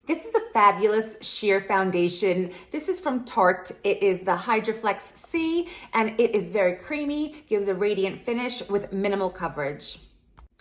This is a fabulous sheer foundation. This is from Tarte. It is the Hydroflex C, and it is very creamy, gives a radiant finish with minimal coverage.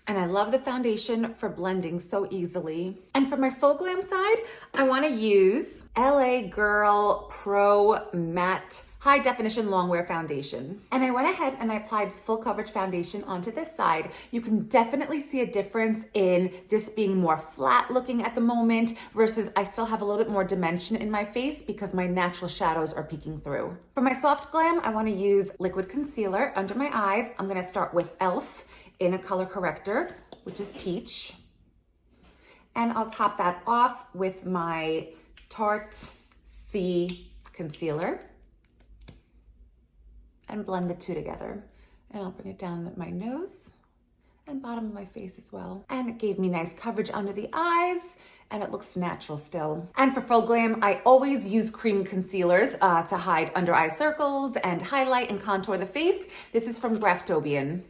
And I love the foundation for blending so easily. And for my full glam side, I wanna use LA Girl Pro Matte High Definition Longwear Foundation. And I went ahead and I applied full coverage foundation onto this side. You can definitely see a difference in this being more flat looking at the moment versus I still have a little bit more dimension in my face because my natural shadows are peeking through. For my soft glam, I wanna use liquid concealer under my eyes. I'm gonna start with e.l.f. in a color corrector, which is peach. And I'll top that off with my Tarte C concealer and blend the two together. And I'll bring it down my nose and bottom of my face as well. And it gave me nice coverage under the eyes and it looks natural still. And for full glam, I always use cream concealers to hide under eye circles and highlight and contour the face. This is from Graftobian.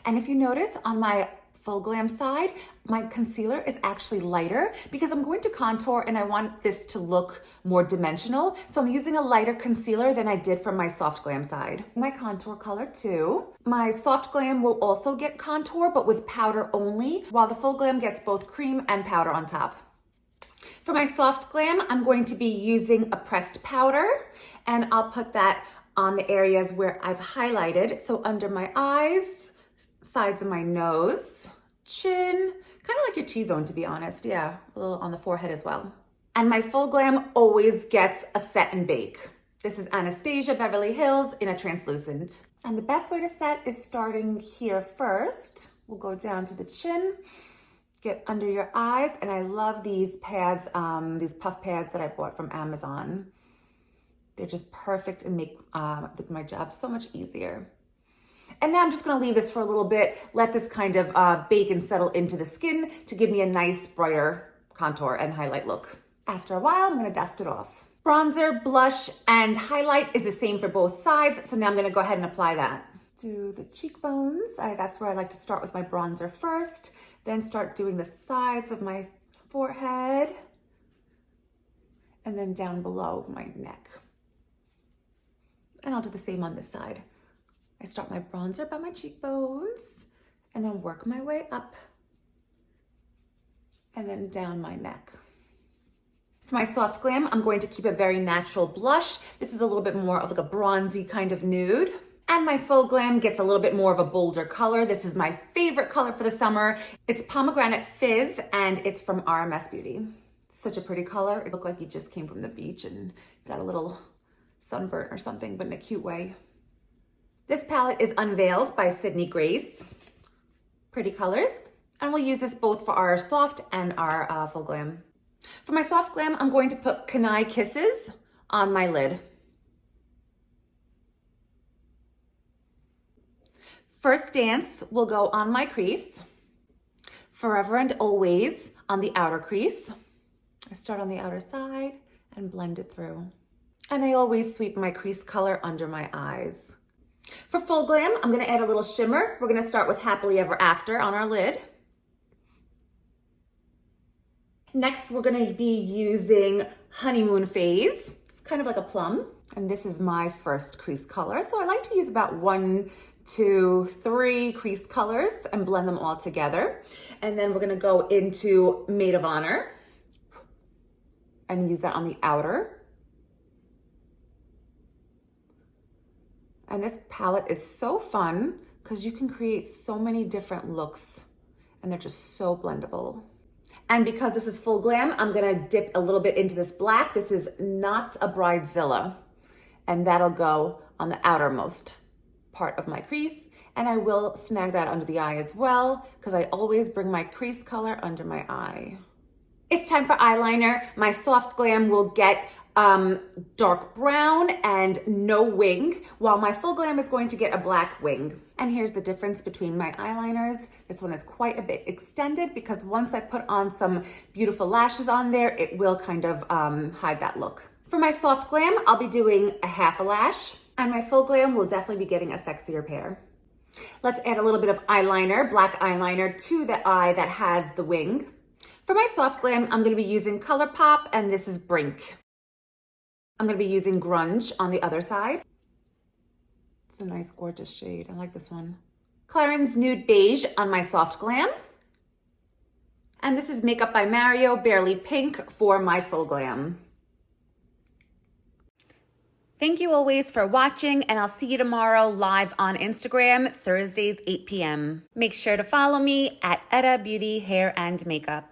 And if you notice on my full glam side, my concealer is actually lighter because I'm going to contour and I want this to look more dimensional. So I'm using a lighter concealer than I did for my soft glam side. My contour color too. My soft glam will also get contour, but with powder only, while the full glam gets both cream and powder on top. For my soft glam, I'm going to be using a pressed powder and I'll put that on the areas where I've highlighted. So under my eyes, sides of my nose, chin, kind of like your T-zone to be honest. Yeah, a little on the forehead as well. And my full glam always gets a set and bake. This is Anastasia Beverly Hills in a translucent. And the best way to set is starting here first. We'll go down to the chin, get under your eyes. And I love these pads, these puff pads that I bought from Amazon. They're just perfect and make my job so much easier. And now I'm just gonna leave this for a little bit, let this kind of bake and settle into the skin to give me a nice brighter contour and highlight look. After a while, I'm gonna dust it off. Bronzer, blush, and highlight is the same for both sides, so now I'm gonna go ahead and apply that. Do the cheekbones, that's where I like to start with my bronzer first, then start doing the sides of my forehead, and then down below my neck. And I'll do the same on this side. I start my bronzer by my cheekbones and then work my way up and then down my neck. For my soft glam, I'm going to keep a very natural blush. This is a little bit more of like a bronzy kind of nude. And my full glam gets a little bit more of a bolder color. This is my favorite color for the summer. It's Pomegranate Fizz and it's from RMS Beauty. Such a pretty color. It looked like you just came from the beach and got a little sunburn or something, but in a cute way. This palette is Unveiled by Sydney Grace. Pretty colors. And we'll use this both for our soft and our full glam. For my soft glam, I'm going to put Kanai Kisses on my lid. First Dance will go on my crease. Forever and Always on the outer crease. I start on the outer side and blend it through. And I always sweep my crease color under my eyes. For full glam, I'm gonna add a little shimmer. We're gonna start with Happily Ever After on our lid. Next, we're gonna be using Honeymoon Phase. It's kind of like a plum. And this is my first crease color. So I like to use about 1, 2, 3 crease colors and blend them all together. And then we're gonna go into Maid of Honor and use that on the outer. And this palette is so fun because you can create so many different looks and they're just so blendable. And because this is full glam, I'm gonna dip a little bit into this black. This is Not a Bridezilla. And that'll go on the outermost part of my crease. And I will snag that under the eye as well because I always bring my crease color under my eye. It's time for eyeliner. My soft glam will get dark brown and no wing, while my full glam is going to get a black wing. And here's the difference between my eyeliners. This one is quite a bit extended because once I put on some beautiful lashes on there, it will kind of hide that look. For my soft glam, I'll be doing a half a lash, and my full glam will definitely be getting a sexier pair. Let's add a little bit of eyeliner, black eyeliner, to the eye that has the wing. For For my soft glam, I'm gonna be using ColourPop, and this is Brink. I'm gonna be using Grunge on the other side. It's a nice, gorgeous shade. I like this one. Clarins Nude Beige on my soft glam. And this is Makeup by Mario, Barely Pink for my full glam. Thank you always for watching, and I'll see you tomorrow live on Instagram, Thursdays, 8 p.m. Make sure to follow me at Etta Beauty Hair and Makeup.